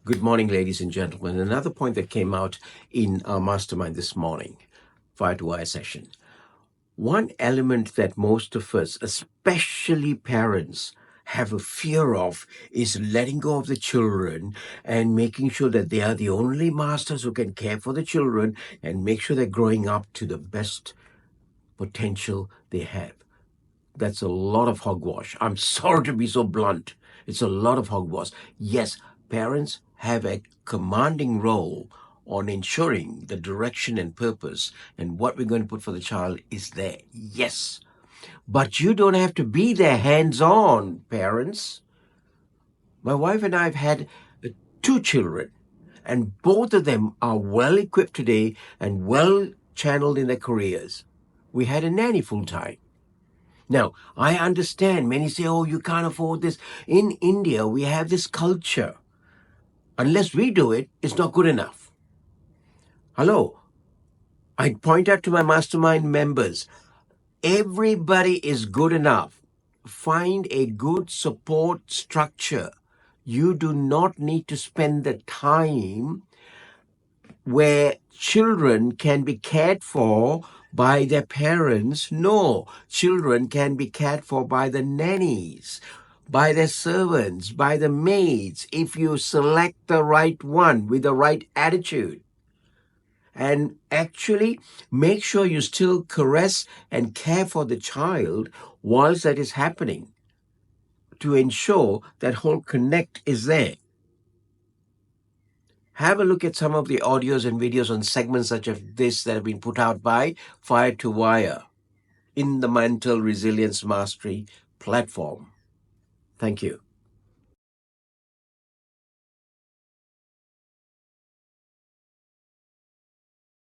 Good morning, ladies and gentlemen. Another point that came out in our mastermind this morning, prior to our session. One element that most of us, especially parents, have a fear of is letting go of the children and making sure that they are the only masters who can care for the children and make sure they're growing up to the best potential they have. That's a lot of hogwash. I'm sorry to be so blunt. It's a lot of hogwash. Yes, parents have a commanding role on ensuring the direction and purpose and what we're going to put for the child is there. Yes. But you don't have to be there hands on, parents. My wife and I have had two children, and both of them are well equipped today and well channeled in their careers. We had a nanny full time. Now, I understand many say, oh, you can't afford this. In India, we have this culture. Unless we do it, it's not good enough. Hello. I point out to my mastermind members, everybody is good enough. Find a good support structure. You do not need to spend the time where children can be cared for by their parents. No, children can be cared for by the nannies, by their servants, by the maids, if you select the right one with the right attitude. And actually make sure you still caress and care for the child whilst that is happening to ensure that whole connect is there. Have a look at some of the audios and videos on segments such as this that have been put out by Fire to Wire in the Mental Resilience Mastery platform. Thank you.